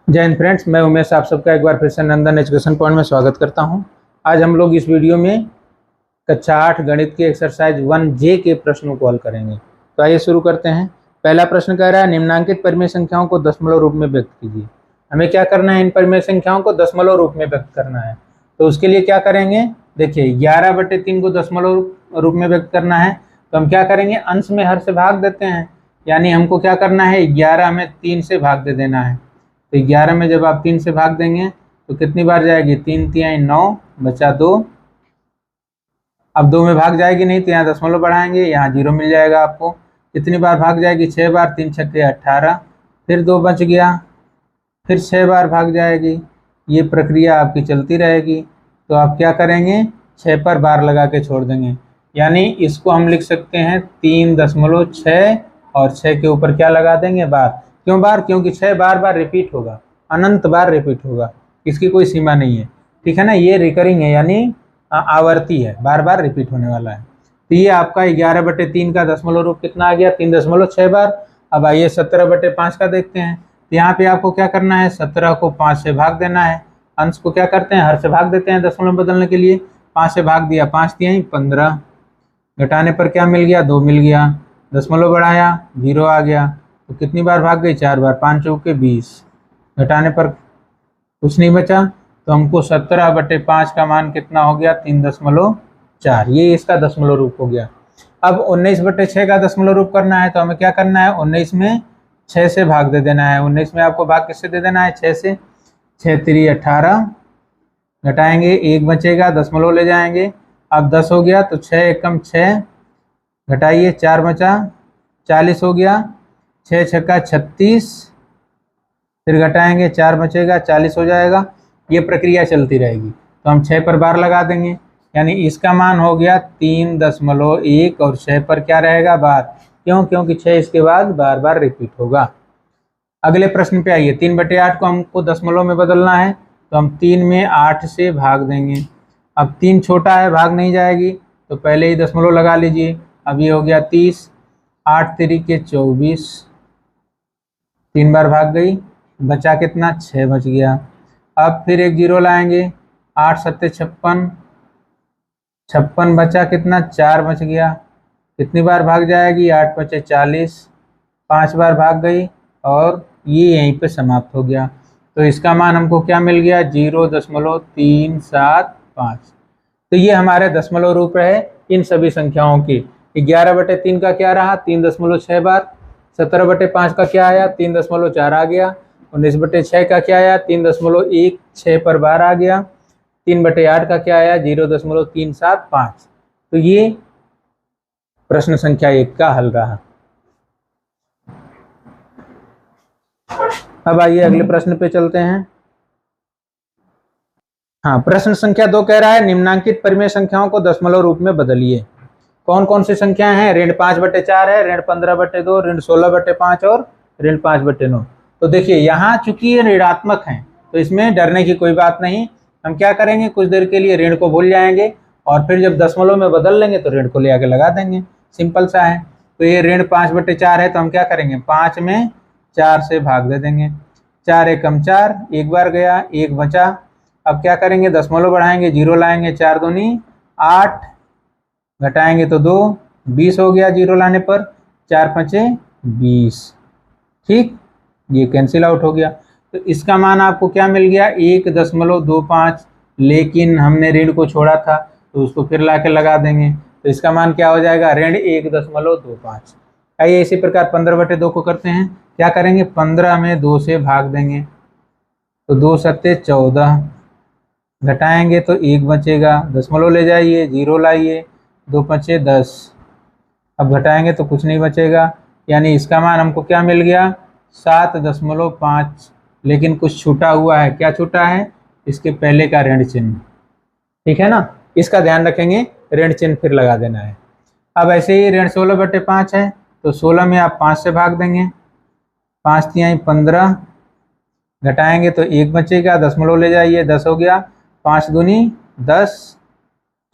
जय हिंद फ्रेंड्स, मैं उमेश आप सबका एक बार फिर से नंदन एजुकेशन पॉइंट में स्वागत करता हूं। आज हम लोग इस वीडियो में कक्षा 8 गणित के एक्सरसाइज 1J के प्रश्नों को हल करेंगे। तो आइए शुरू करते हैं। पहला प्रश्न कह रहा है निम्नांकित परिमेय संख्याओं को दशमलव रूप में व्यक्त कीजिए। हमें क्या करना है, इन परिमेय संख्याओं को दशमलव रूप में व्यक्त करना है। तो उसके लिए क्या करेंगे, देखिए 11/3 को दशमलव रूप में व्यक्त करना है। तो हम क्या करेंगे, अंश में हर से भाग देते हैं, यानी हमको क्या करना है 11 में 3 से भाग दे देना है। तो 11 में जब आप 3 से भाग देंगे तो कितनी बार जाएगी, 3 तिहाई 9 बचा 2। अब 2 में भाग जाएगी नहीं तो यहाँ दशमलव बढ़ाएंगे, यहाँ 0 मिल जाएगा आपको। कितनी बार भाग जाएगी, 6 बार, 3 छक्के 18, फिर 2 बच गया, फिर 6 बार भाग जाएगी। ये प्रक्रिया आपकी चलती रहेगी। तो आप क्या करेंगे, 6 पर बार लगा के छोड़ देंगे, यानी इसको हम लिख सकते हैं 3.6 और 6 के ऊपर क्या लगा देंगे, बार। क्यों बार, क्योंकि 6 बार बार रिपीट होगा, अनंत बार रिपीट होगा, इसकी कोई सीमा नहीं है। ठीक है ना, ये रिकरिंग है, यानी आवर्ती है, बार बार रिपीट होने वाला है। तो ये आपका 11/3 का दशमलव रूप कितना आ गया, 3.6 बार। अब आइए 17/5 का देखते हैं। तो यहाँ पे आपको क्या करना है, 17 को 5 से भाग देना है। अंश को क्या करते हैं, हर से भाग देते हैं दशमलव बदलने के लिए। 5 से भाग दिया, 5 तिहाई 15, घटाने पर क्या मिल गया, 2 मिल गया। दशमलव बढ़ाया, 0 आ गया। तो कितनी बार भाग गई, 4 बार, 5 चौके 20, घटाने पर कुछ नहीं बचा। तो हमको 17/5 का मान कितना हो गया, 3.4। ये इसका दशमलव रूप हो गया। अब 19/6 का दशमलव रूप करना है। तो हमें क्या करना है, 19 में 6 से भाग दे देना है। 19 में आपको भाग किससे दे देना है, 6 से। 6 3 18, घटाएंगे 1 बचेगा, दशमलव ले जाएंगे। अब 10 हो गया तो 6 एकम 6, घटाइए 4 बचा, 40 हो गया। 6 छक्का 36, फिर घटाएंगे 4 बचेगा, 40 हो जाएगा। ये प्रक्रिया चलती रहेगी। तो हम 6 पर बार लगा देंगे, यानी इसका मान हो गया 3.1 और 6 पर क्या रहेगा, बार। क्यों, क्योंकि 6 इसके बाद बार बार रिपीट होगा। अगले प्रश्न पे आइए। 3/8 को हमको दशमलव में बदलना है। तो हम 3 में 8 से भाग देंगे। अब 3 छोटा है, भाग नहीं जाएगी, तो पहले ही दशमलव लगा लीजिए। अब ये हो गया 30, 8 तिरिके 24, 3 बार भाग गई, बचा कितना, 6 बच गया। अब फिर एक 0 लाएंगे, 8 7 56, 56 बचा कितना, 4 बच गया। कितनी बार भाग जाएगी, 8 5 40, 5 बार भाग गई और ये यहीं पे समाप्त हो गया। तो इसका मान हमको क्या मिल गया, 0.375। तो ये हमारे दशमलव रूप है इन सभी संख्याओं की। 11/3 का क्या रहा, 3.6 बार। 17/5 का क्या आया, 3.4 आ गया। 19/6 का क्या आया, 3.16 पर बार आ गया। 3/8 का क्या आया, 0.375। तो ये प्रश्न संख्या 1 का हल रहा। अब आइए अगले प्रश्न पे चलते हैं। हाँ, प्रश्न संख्या 2 कह रहा है निम्नांकित परिमेय संख्याओं को दशमलव रूप में बदलिए। कौन कौन सी संख्याएं हैं, ऋण 5/4 है, ऋण 15/2, ऋण 16/5 और ऋण 5/9। तो देखिए यहाँ चूंकि ये ऋणात्मक हैं तो इसमें डरने की कोई बात नहीं। हम क्या करेंगे, कुछ देर के लिए ऋण को भूल जाएंगे और फिर जब दशमलव में बदल लेंगे तो ऋण को ले आके लगा देंगे, सिंपल सा है। तो ये ऋण 5/4 है, तो हम क्या करेंगे, 5 में 4 से भाग दे देंगे। 4 एकम 4, 1 बार गया, 1 बचा। अब क्या करेंगे, दशमलव बढ़ाएंगे, 0 लाएंगे, 4 दूनी 8, घटाएंगे तो 2, 20 हो गया 0 लाने पर। 4 5 20, ठीक, ये कैंसिल आउट हो गया। तो इसका मान आपको क्या मिल गया, 1.25। लेकिन हमने ऋण को छोड़ा था तो उसको फिर ला के लगा देंगे। तो इसका मान क्या हो जाएगा, ऋण 1.25। आइए इसी प्रकार 15/2 को करते हैं। क्या करेंगे, 15 में 2 से भाग देंगे, तो 2 7 14, घटाएंगे तो 1 बचेगा, दशमलव ले जाइए, 0 लाइए, 2 5 10। अब घटाएंगे तो कुछ नहीं बचेगा, यानी इसका मान हमको क्या मिल गया, 7.5। लेकिन कुछ छूटा हुआ है, क्या छूटा है, इसके पहले का ऋण चिन्ह। ठीक है ना, इसका ध्यान रखेंगे, ऋण चिन्ह फिर लगा देना है। अब ऐसे ही ऋण 16/5 है, तो 16 में आप 5 से भाग देंगे, 5 तिहाई 15, घटाएंगे तो 1 बचेगा, दशमलव ले जाइए, 10 हो गया। 5 दूनी 10,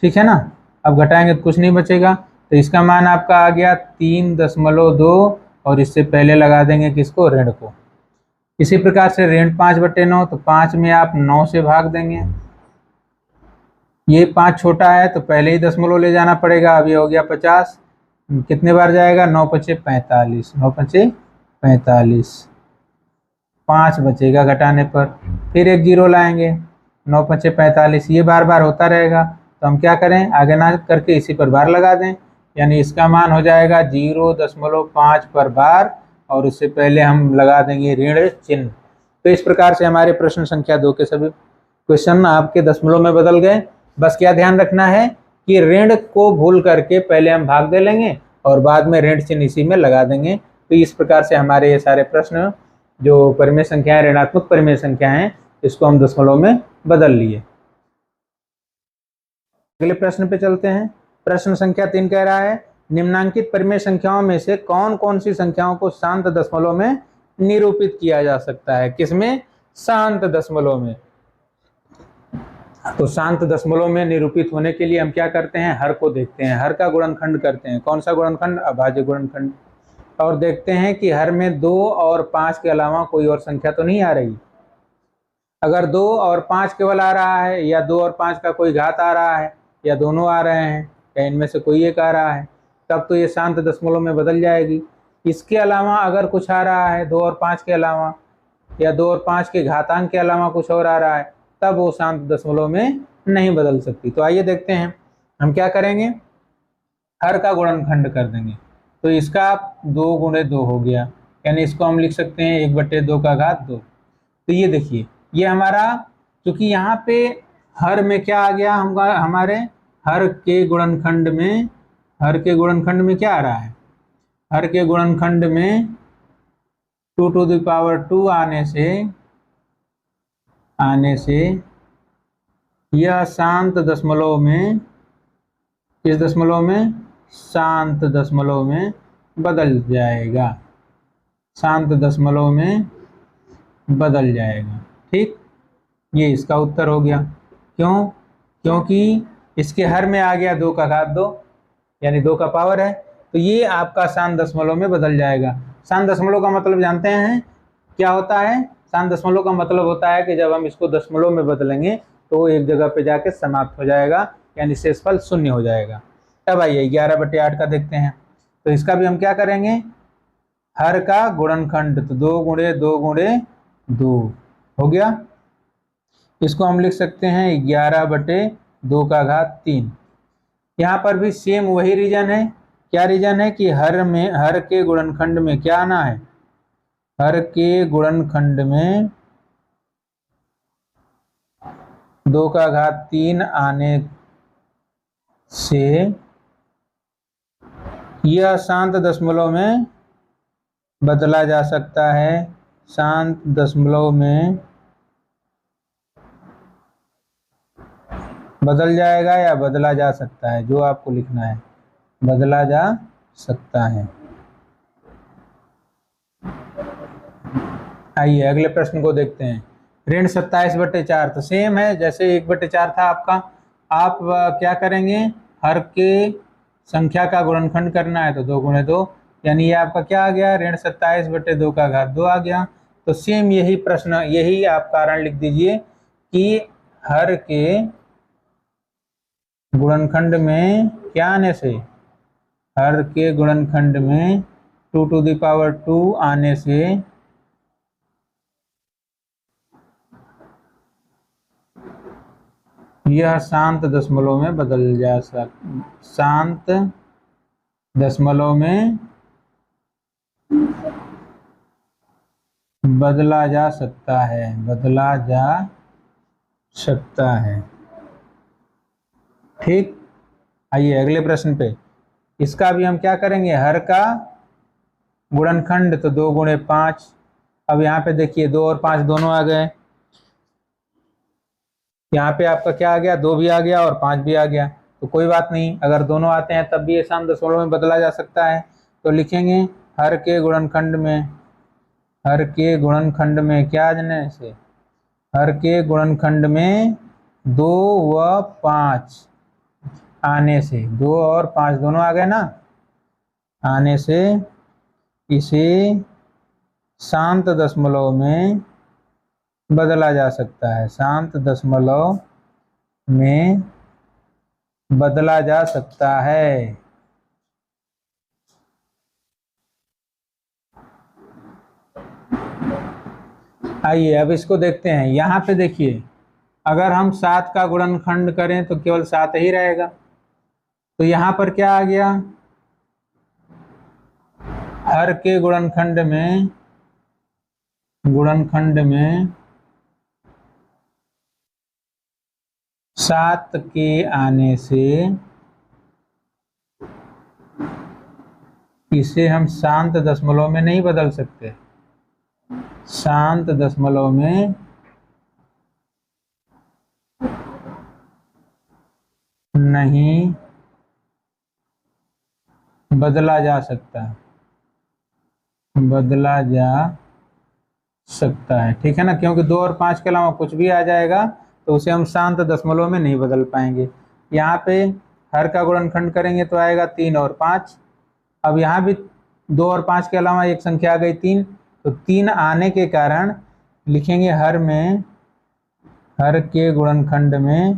ठीक है ना। अब घटाएंगे तो कुछ नहीं बचेगा, तो इसका मान आपका आ गया 3.2 और इससे पहले लगा देंगे किसको, ऋण को। इसी प्रकार से ऋण 5/9, तो 5 में आप 9 से भाग देंगे। ये 5 छोटा है तो पहले ही दशमलव ले जाना पड़ेगा। अब ये हो गया 50, कितने बार जाएगा? 9×5 = 45, 9×5 = 45, 5 बचेगा घटाने पर। फिर एक जीरो लाएंगे, 9×5 = 45, ये बार बार होता रहेगा। तो हम क्या करें, आगे ना करके इसी पर बार लगा दें, यानी इसका मान हो जाएगा 0.5 पर बार, और उससे पहले हम लगा देंगे ऋण चिन्ह। तो इस प्रकार से हमारे प्रश्न संख्या 2 के सभी क्वेश्चन आपके दशमलव में बदल गए। बस क्या ध्यान रखना है कि ऋण को भूल करके पहले हम भाग दे लेंगे और बाद में ऋण चिन्ह इसी में लगा देंगे। तो इस प्रकार से हमारे ये सारे प्रश्न जो परिमेय संख्याएं, ऋणात्मक परिमेय संख्याएं हैं, इसको हम दशमलव में बदल लिए। अगले प्रश्न पे चलते हैं। प्रश्न संख्या 3 कह रहा है, निम्नांकित परिमेय संख्याओं में से कौन कौन सी संख्याओं को शांत दशमलव में निरूपित किया जा सकता है? किसमें? शांत दशमलव में। तो शांत दशमलव में निरूपित होने के लिए हम क्या करते हैं, हर को देखते हैं, हर का गुणनखंड करते हैं। कौन सा गुणनखंड? अभाज्य गुणनखंड। और देखते हैं कि हर में 2 और 5 के अलावा कोई और संख्या तो नहीं आ रही। अगर 2 और 5 केवल आ रहा है, या 2 और 5 का कोई घात आ रहा है, या दोनों आ रहे हैं, या इनमें से कोई एक आ रहा है, तब तो ये शांत दशमलव में बदल जाएगी। इसके अलावा अगर कुछ आ रहा है 2 और 5 के अलावा, या 2 और 5 के घातांक के अलावा कुछ और आ रहा है, तब वो शांत दशमलव में नहीं बदल सकती। तो आइए देखते हैं, हम क्या करेंगे, हर का गुणनखंड कर देंगे। तो इसका 2×2 हो गया, यानी इसको हम लिख सकते हैं 1/2 तो ये देखिए, ये हमारा, क्योंकि यहाँ पे हर में क्या आ गया, हमारे हर के गुणनखंड में, हर के गुणनखंड में क्या आ रहा है, हर के गुणनखंड में 2⁴ आने से यह शांत दशमलव में, किस दशमलव में? शांत दशमलव में बदल जाएगा, शांत दशमलव में बदल जाएगा। ठीक, ये इसका उत्तर हो गया। क्यों? क्योंकि इसके हर में आ गया 2⁴, यानी 2 का पावर है, तो ये आपका शांत दशमलव में बदल जाएगा। शांत दशमलव का मतलब जानते हैं क्या होता है? शांत दशमलव का मतलब होता है कि जब हम इसको दशमलव में बदलेंगे तो एक जगह पे जाके समाप्त हो जाएगा, यानी शेषफल 0 हो जाएगा। तब आइए 11/8 का देखते हैं। तो इसका भी हम क्या करेंगे, हर का गुणनखंड, तो 2×2 हो गया। इसको हम लिख सकते हैं 11/2⁵। यहाँ पर भी सेम वही रीजन है। क्या रीजन है कि हर के गुणनखंड में क्या आना है, हर के गुणनखंड में 2⁵ आने से यह शांत दशमलव में बदला जा सकता है, शांत दशमलव में बदल जाएगा या बदला जा सकता है, जो आपको लिखना है, बदला जा सकता है। आइए अगले प्रश्न को देखते हैं। ऋण 27/4, तो सेम है जैसे 1/4 था आपका। आप क्या करेंगे, हर के संख्या का गुणनखंड करना है, तो 2×2, यानी ये आपका क्या आ गया, ऋण 27/2⁵2 आ गया। तो सेम यही प्रश्न, यही आप कारण लिख दीजिए कि हर के गुणनखंड में क्या आने से, हर के गुणनखंड में 2⁴ आने से यह शांत दशमलव में बदल जा शांत दशमलव में बदला जा सकता है, बदला जा सकता है। ठीक, आइए अगले प्रश्न पे। इसका भी हम क्या करेंगे, हर का गुणनखंड, तो 2×5। अब यहाँ पे देखिए 2 और 5 दोनों आ गए, यहाँ पे आपका क्या आ गया, 2 भी आ गया और 5 भी आ गया। तो कोई बात नहीं, अगर दोनों आते हैं तब भी ये शांत दशमलव में बदला जा सकता है। तो लिखेंगे हर के गुणनखंड में, हर के गुणनखंड में क्या आने से, हर के गुणनखंड में 2 व 5 आने से, 2 और 5 दोनों आ गए ना, आने से इसे शांत दशमलव में बदला जा सकता है, शांत दशमलव में बदला जा सकता है। आइए अब इसको देखते हैं। यहाँ पे देखिए, अगर हम 7 का गुणनखंड करें तो केवल 7 ही रहेगा। तो यहाँ पर क्या आ गया, हर के गुणनखंड में 7 के आने से इसे हम शांत दशमलव में नहीं बदल सकते, शांत दशमलव में नहीं बदला जा सकता, बदला जा सकता है, ठीक है ना। क्योंकि 2 और 5 के अलावा कुछ भी आ जाएगा तो उसे हम शांत दशमलव में नहीं बदल पाएंगे। यहाँ पे हर का गुणनखंड करेंगे तो आएगा 3 और 5। अब यहाँ भी 2 और 5 के अलावा एक संख्या आ गई 3, तो 3 आने के कारण लिखेंगे हर में, हर के गुणनखंड में,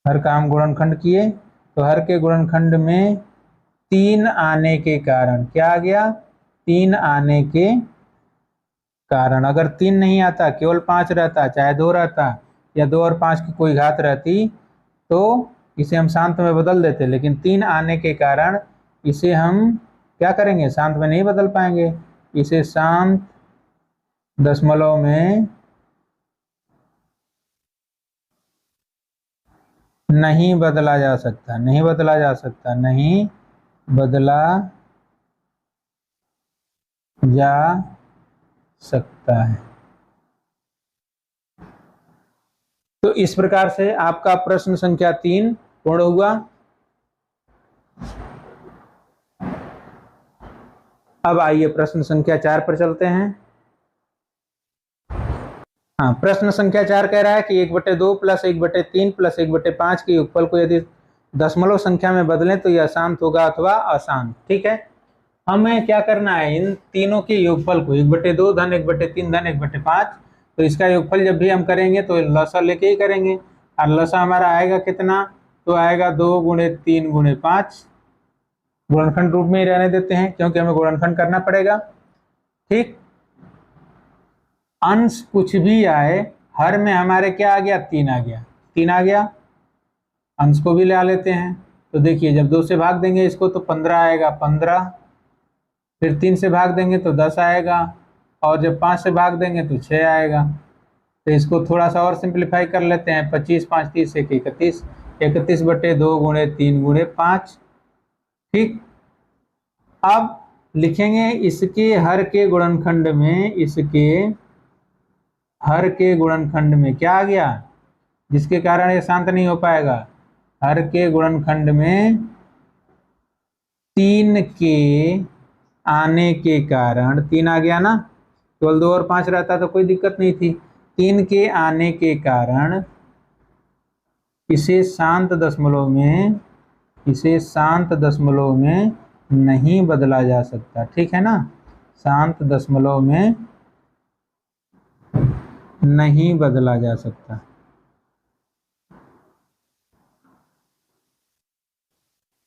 हर का हम गुणनखंड किए तो हर के गुणनखंड में 3 आने के कारण क्या आ गया, 3 आने के कारण। अगर 3 नहीं आता, केवल 5 रहता, चाहे 2 रहता या 2 और 5 की कोई घात रहती तो इसे हम शांत में बदल देते, लेकिन 3 आने के कारण इसे हम क्या करेंगे, शांत में नहीं बदल पाएंगे, इसे शांत दशमलव में नहीं बदला जा सकता, नहीं बदला जा सकता, नहीं बदला जा सकता है। तो इस प्रकार से आपका प्रश्न संख्या 3 पूर्ण हुआ। अब आइए प्रश्न संख्या 4 पर चलते हैं। हाँ, प्रश्न संख्या 4 कह रहा है कि 1/2 प्लस 1/3 प्लस 1/5 के योगफल को यदि दशमलव संख्या में बदलें तो यह शांत होगा अथवा अशांत, ठीक है। हमें क्या करना है, इन तीनों के योगफल को 1/2 धन 1/3 धन 1/5, तो इसका योगफल जब भी हम करेंगे तो लसा लेके ही करेंगे। और लसा हमारा आएगा कितना, तो आएगा 2 × 3 × 5, गुणनखंड रूप में ही रहने देते हैं क्योंकि हमें गुणनखंड करना पड़ेगा, ठीक। अंश कुछ भी आए, हर में हमारे क्या आ गया, 3 आ गया, 3 आ गया। अंश को भी ले लेते हैं, तो देखिए जब 2 से भाग देंगे इसको तो 15 आएगा, 15, फिर 3 से भाग देंगे तो 10 आएगा, और जब 5 से भाग देंगे तो 6 आएगा। तो इसको थोड़ा सा और सिंप्लीफाई कर लेते हैं, 25 5 30 1 31, 31/2 × 3 × 5, ठीक। अब लिखेंगे इसके हर के गुणनखंड में, इसके हर के गुणनखंड में क्या आ गया, जिसके कारण ये शांत नहीं हो पाएगा, हर के गुणनखंड में 3 के आने के कारण, 3 आ गया ना, केवल 2 और 5 रहता तो कोई दिक्कत नहीं थी, 3 के आने के कारण इसे शांत दशमलव में, इसे शांत दशमलव में नहीं बदला जा सकता, ठीक है ना, शांत दशमलव में नहीं बदला जा सकता।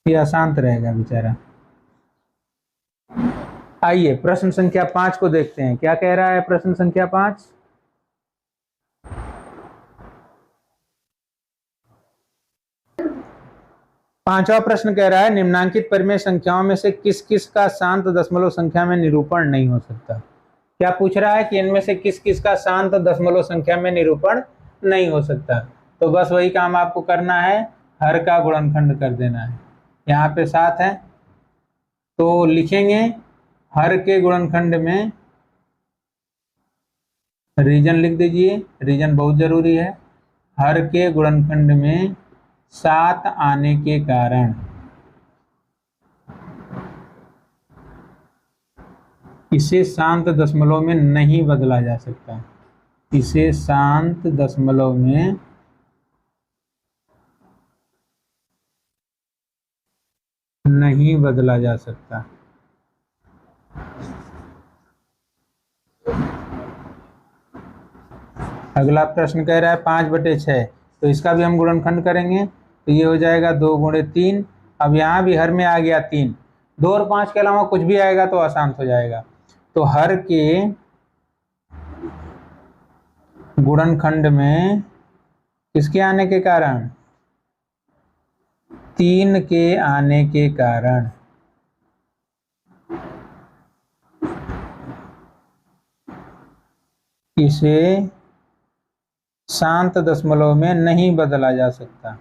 ये अशांत रहेगा बेचारा। आइए प्रश्न संख्या 5 को देखते हैं, क्या कह रहा है प्रश्न संख्या 5। पांचवा प्रश्न कह रहा है निम्नांकित परिमेय संख्याओं में से किस किस का शांत दशमलव संख्या में निरूपण नहीं हो सकता। क्या पूछ रहा है कि इनमें से किस किस का शांत दशमलव संख्या में निरूपण नहीं हो सकता। तो बस वही काम आपको करना है, हर का गुणनखंड कर देना है। यहाँ पे 7 है तो लिखेंगे हर के गुणनखंड में, रीजन लिख दीजिए, रीजन बहुत जरूरी है। हर के गुणनखंड में 7 आने के कारण इसे शांत दशमलव में नहीं बदला जा सकता, इसे शांत दशमलव में नहीं बदला जा सकता। अगला प्रश्न कह रहा है 5/6, तो इसका भी हम गुणनखंड करेंगे, तो ये हो जाएगा 2 × 3। अब यहाँ भी हर में आ गया 3, 2 और 5 के अलावा कुछ भी आएगा तो आसान हो जाएगा। तो हर के गुणनखंड में किसके आने के कारण, 3 के आने के कारण इसे शांत दशमलव में नहीं बदला जा सकता।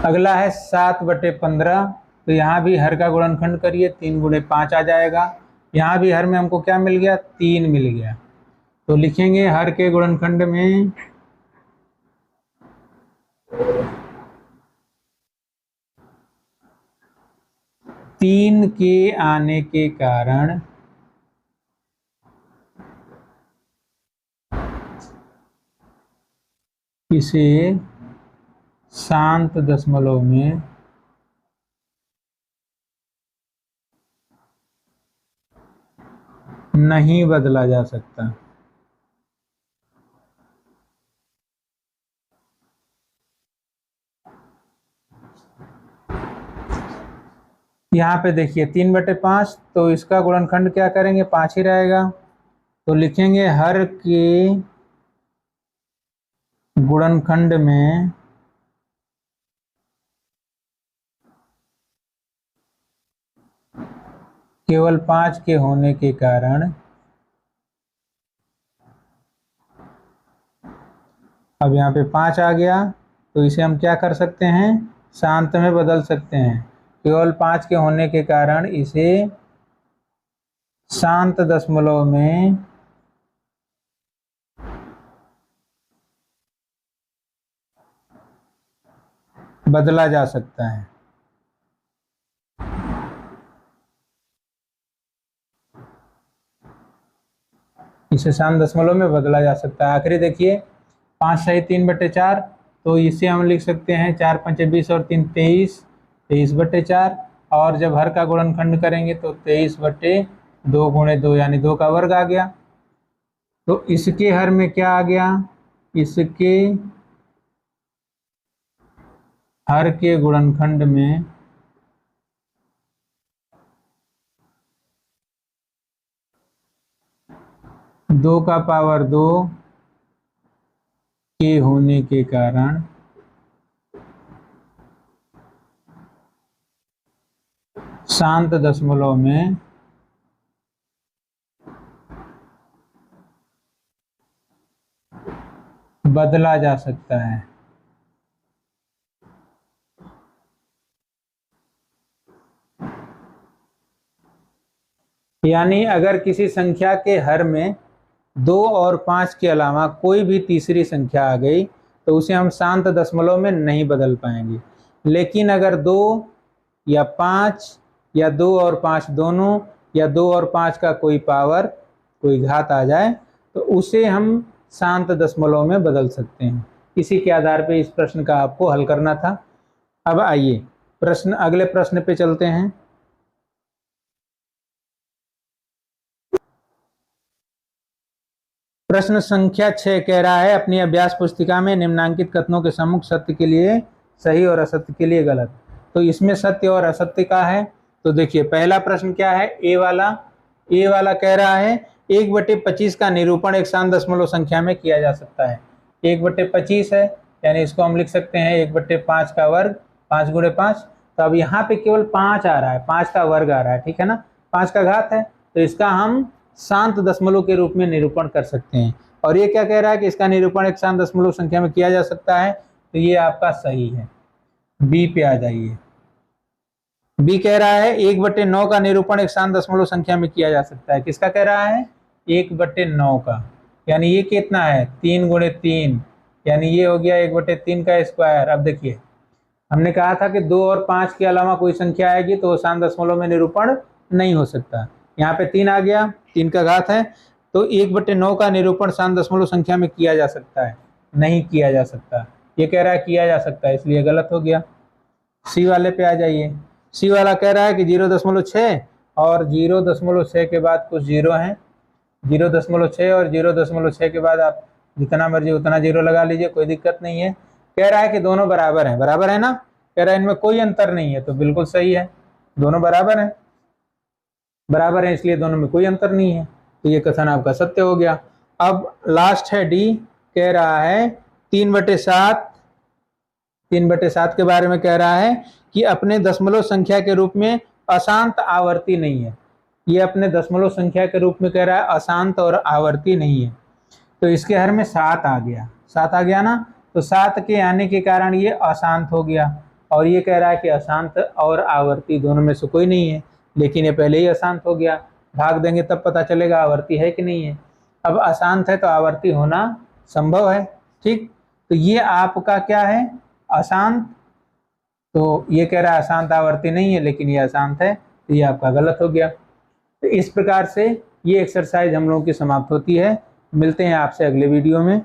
अगला है 7/15, तो यहाँ भी हर का गुणनखंड करिए, 3 × 5 आ जाएगा। यहाँ भी हर में हमको क्या मिल गया, 3 मिल गया, तो लिखेंगे हर के गुणनखंड में 3 के आने के कारण इसे शांत दशमलव में नहीं बदला जा सकता। यहाँ पे देखिए 3/5, तो इसका गुणनखंड क्या करेंगे, 5 ही रहेगा, तो लिखेंगे हर के गुणनखंड में केवल 5 के होने के कारण अब यहाँ पे 5 आ गया, तो इसे हम क्या कर सकते हैं, शांत में बदल सकते हैं। केवल 5 के होने के कारण इसे शांत दशमलव में बदला जा सकता है। इसे शांत दशमलव में बदला जा सकता है। आखिरी देखिए 5 सही 3/4, तो इसे हम लिख सकते हैं 4 × 5 = 20 और 3 = 23, 23/4। और जब हर का गुणनखंड करेंगे तो 23/2 × 2 यानी 2 का वर्ग आ गया। तो इसके हर में क्या आ गया, इसके हर के गुणनखंड में 2 का पावर 2 के होने के कारण शांत दशमलव में बदला जा सकता है। यानी अगर किसी संख्या के हर में 2 और 5 के अलावा कोई भी तीसरी संख्या आ गई तो उसे हम शांत दशमलव में नहीं बदल पाएंगे। लेकिन अगर 2 या 5 या 2 और 5 दोनों या 2 और 5 का कोई पावर, कोई घात आ जाए तो उसे हम शांत दशमलव में बदल सकते हैं। इसी के आधार पर इस प्रश्न का आपको हल करना था। अब आइए अगले प्रश्न पे चलते हैं। प्रश्न संख्या 6 कह रहा है अपनी अभ्यास पुस्तिका में निम्नांकित कथनों के सम्मुख सत्य के लिए सही और असत्य के लिए गलत। तो इसमें सत्य और असत्य का है। तो देखिए पहला प्रश्न क्या है, ए वाला कह रहा है 1/25 का निरूपण एक शांत दशमलव संख्या में किया जा सकता है। 1/25 है, यानी इसको हम लिख सकते हैं 1/5 का वर्ग, 5 × 5। तो अब यहाँ पे केवल 5 आ रहा है, 5 का वर्ग आ रहा है, ठीक है ना, 5 का घात है, तो इसका हम शांत दशमलव के रूप में निरूपण कर सकते हैं। और ये क्या कह रहा है कि इसका निरूपण एक शांत दशमलव संख्या में किया जा सकता है, तो ये आपका सही है। बी पे आ जाइए। बी कह रहा है 1/9 का निरूपण एक शांत दशमलव संख्या में किया जा सकता है। किसका कह रहा है, 1/9 का, यानी ये कितना है 3 × 3, यानी ये हो गया 1/3 का स्क्वायर। अब देखिए हमने कहा था कि 2 और 5 के अलावा कोई संख्या आएगी तो शांत दशमलव में निरूपण नहीं हो सकता। यहाँ पे 3 आ गया, 3 का घात है, तो 1/9 का निरूपण शांत दशमलव संख्या में किया जा सकता है। नहीं किया जा सकता। ये कह रहा है किया जा सकता है, इसलिए गलत हो गया। सी वाले पे आ जाइए। सी वाला कह रहा है कि 0.6 और 0.6 के बाद कुछ जीरो हैं, 0.6 और 0.6 के बाद आप जितना मर्जी उतना जीरो लगा लीजिए, कोई दिक्कत नहीं है। कह रहा है कि दोनों बराबर हैं, बराबर है ना, कह रहा है इनमें कोई अंतर नहीं है, तो बिल्कुल सही है, दोनों बराबर हैं, बराबर है इसलिए दोनों में कोई अंतर नहीं है, तो ये कथन आपका सत्य हो गया। अब लास्ट है डी, कह रहा है 3/7, 3/7 के बारे में कह रहा है कि अपने दशमलव संख्या के रूप में अशांत आवर्ती नहीं है। ये अपने दशमलव संख्या के रूप में कह रहा है अशांत और आवर्ती नहीं है, तो इसके हर में 7 आ गया, 7 आ गया ना, तो 7 के आने के कारण ये अशांत हो गया। और ये कह रहा है कि अशांत और आवर्ती दोनों में से कोई नहीं है, लेकिन ये पहले ही अशांत हो गया, भाग देंगे तब पता चलेगा आवर्ती है कि नहीं है। अब अशांत है तो आवर्ती होना संभव है, ठीक, तो ये आपका क्या है, अशांत, तो ये कह रहा है अशांत आवर्ती नहीं है लेकिन ये अशांत है, तो ये आपका गलत हो गया। तो इस प्रकार से ये एक्सरसाइज हम लोगों की समाप्त होती है। मिलते हैं आपसे अगले वीडियो में।